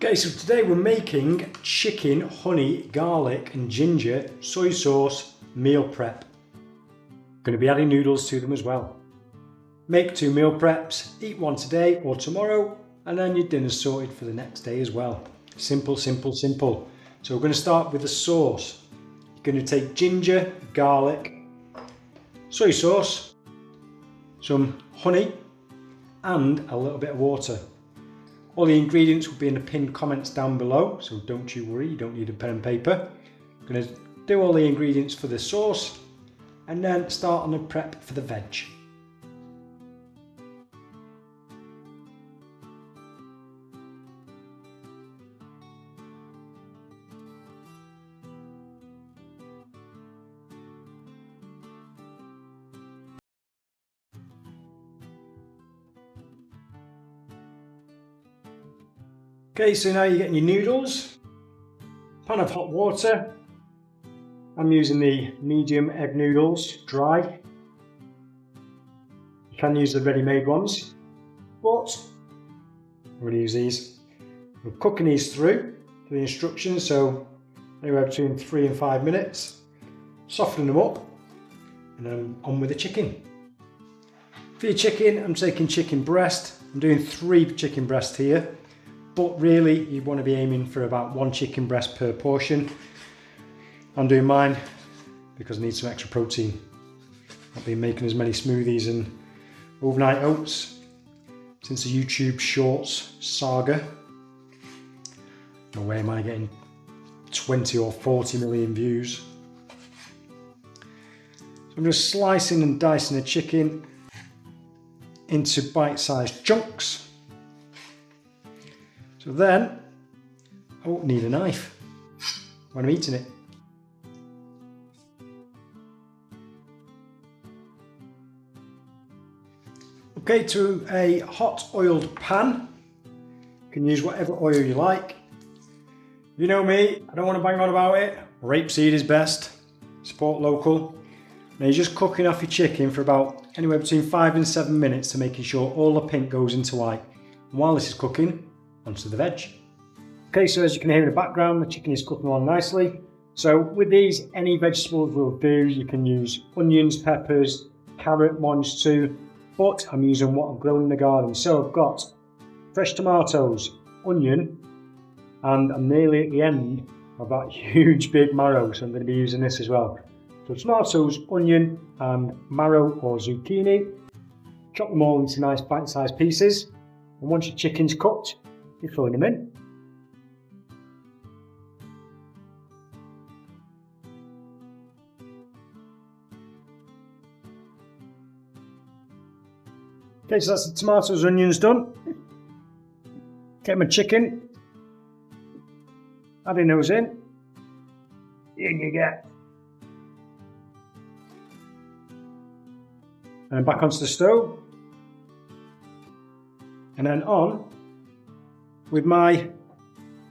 Okay, so today we're making chicken, honey, garlic and ginger soy sauce meal prep. Going to be adding noodles to them as well. Make 2 meal preps, eat one today or tomorrow, and then your dinner's sorted for the next day as well. Simple, simple, simple. So we're going to start with the sauce. You're going to take ginger, garlic, soy sauce, some honey and a little bit of water. All the ingredients will be in the pinned comments down below, so don't you worry, you don't need a pen and paper. I'm going to do all the ingredients for the sauce and then start on the prep for the veg. Okay, so now you're getting your noodles, pan of hot water. I'm using the medium egg noodles, dry. You can use the ready-made ones, but I'm going to use these. We're cooking these through to the instructions, so anywhere between 3 and 5 minutes. Softening them up, and then on with the chicken. For your chicken, I'm taking chicken breast. I'm doing 3 chicken breasts here. But really, you want to be aiming for about 1 chicken breast per portion. I'm doing mine because I need some extra protein. I've been making as many smoothies and overnight oats since the YouTube Shorts saga. No way am I getting 20 or 40 million views. So I'm just slicing and dicing the chicken into bite-sized chunks. So then, I won't need a knife when I'm eating it. Okay, to a hot oiled pan. You can use whatever oil you like. You know me, I don't want to bang on about it. Rapeseed is best. Support local. Now you're just cooking off your chicken for about anywhere between 5 and 7 minutes to making sure all the pink goes into white. And while this is cooking, onto the veg. Okay, so as you can hear in the background, the chicken is cooking along nicely. So with these, any vegetables will do. You can use onions, peppers, carrot, mange too, but I'm using what I've grown in the garden. So I've got fresh tomatoes, onion, and I'm nearly at the end of that huge big marrow, so I'm going to be using this as well. So tomatoes, onion, and marrow or zucchini. Chop them all into nice bite-sized pieces, and once your chicken's cooked, you're throwing them in. Okay, so that's the tomatoes, onions done. Get my chicken. Adding those in. In you get. And then back onto the stove. And then on with my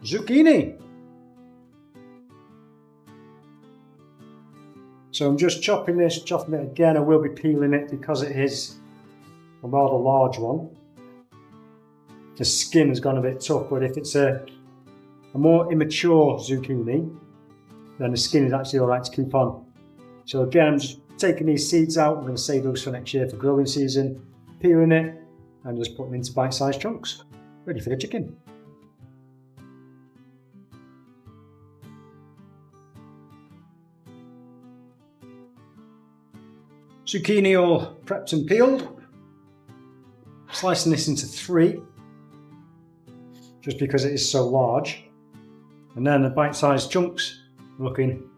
zucchini. So I'm just chopping it again. I will be peeling it because it is a rather large one. The skin has gone a bit tough, but if it's a more immature zucchini, then the skin is actually alright to keep on. So again, I'm just taking these seeds out. I'm going to save those for next year for growing season, peeling it and just putting it into bite-sized chunks. Ready for the chicken. Zucchini all prepped and peeled. Slicing this into 3, just because it is so large. And then the bite-sized chunks looking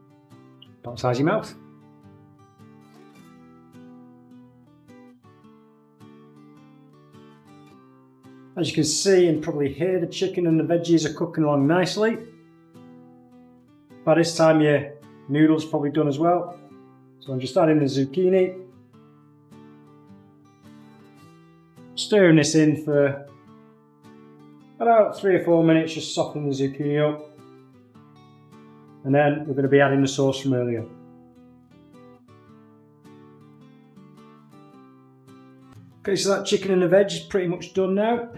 about the size of your mouth. As you can see and probably hear, the chicken and the veggies are cooking along nicely. By this time your noodles probably done as well. So I'm just adding the zucchini. Stirring this in for about 3 or 4 minutes, just softening the zucchini up. And then we're going to be adding the sauce from earlier. Okay, so that chicken and the veg is pretty much done now.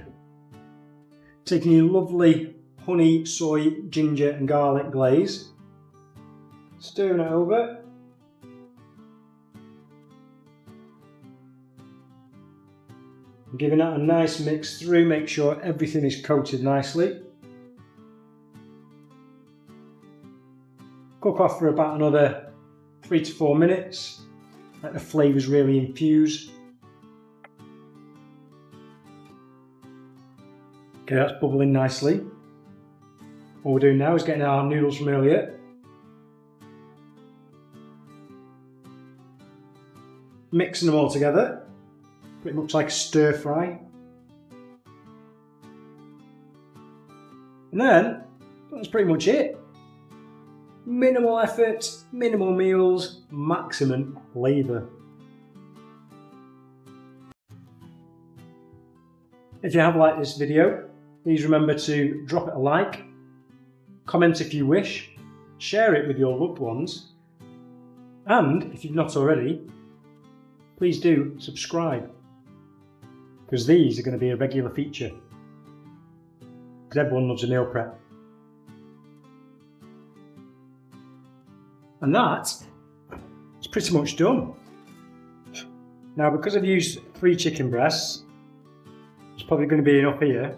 Taking your lovely honey, soy, ginger and garlic glaze. Stirring it over. Giving that a nice mix through, make sure everything is coated nicely. Cook off for about another 3 to 4 minutes. Let the flavours really infuse. Okay, that's bubbling nicely. What we're doing now is getting our noodles from earlier. Mixing them all together. Pretty much like a stir fry. And then, that's pretty much it. Minimal effort, minimal meals, maximum flavour. If you have liked this video, please remember to drop it a like, comment if you wish, share it with your loved ones, and if you've not already, please do subscribe, because these are going to be a regular feature, because everyone loves a meal prep. And that is pretty much done. Now, because I've used 3 chicken breasts, it's probably going to be enough here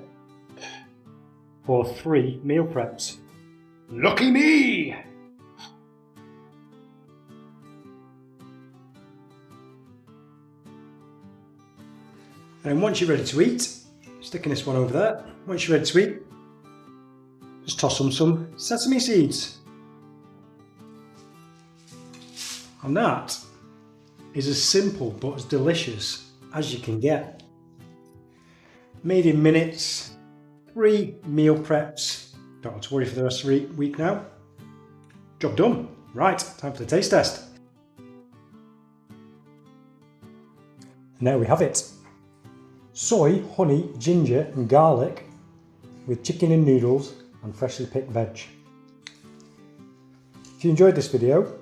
for 3 meal preps. Lucky me! And once you're ready to eat, sticking this one over there, once you're ready to eat, just toss some sesame seeds. And that is as simple but as delicious as you can get. Made in minutes, 3 meal preps. Don't have to worry for the rest of the week now. Job done. Right, time for the taste test. And there we have it. Soy, honey, ginger and garlic with chicken and noodles and freshly picked veg. If you enjoyed this video,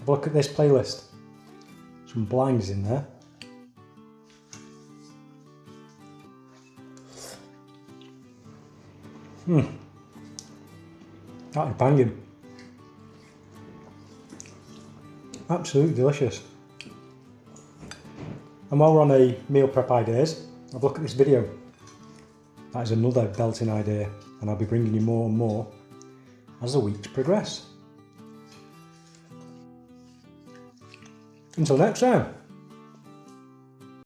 have a look at this playlist. Some blinds in there. That is banging. Absolutely delicious. And while we're on a meal prep ideas, have a look at this video. That is another belting idea, and I'll be bringing you more and more as the weeks progress. Until next time.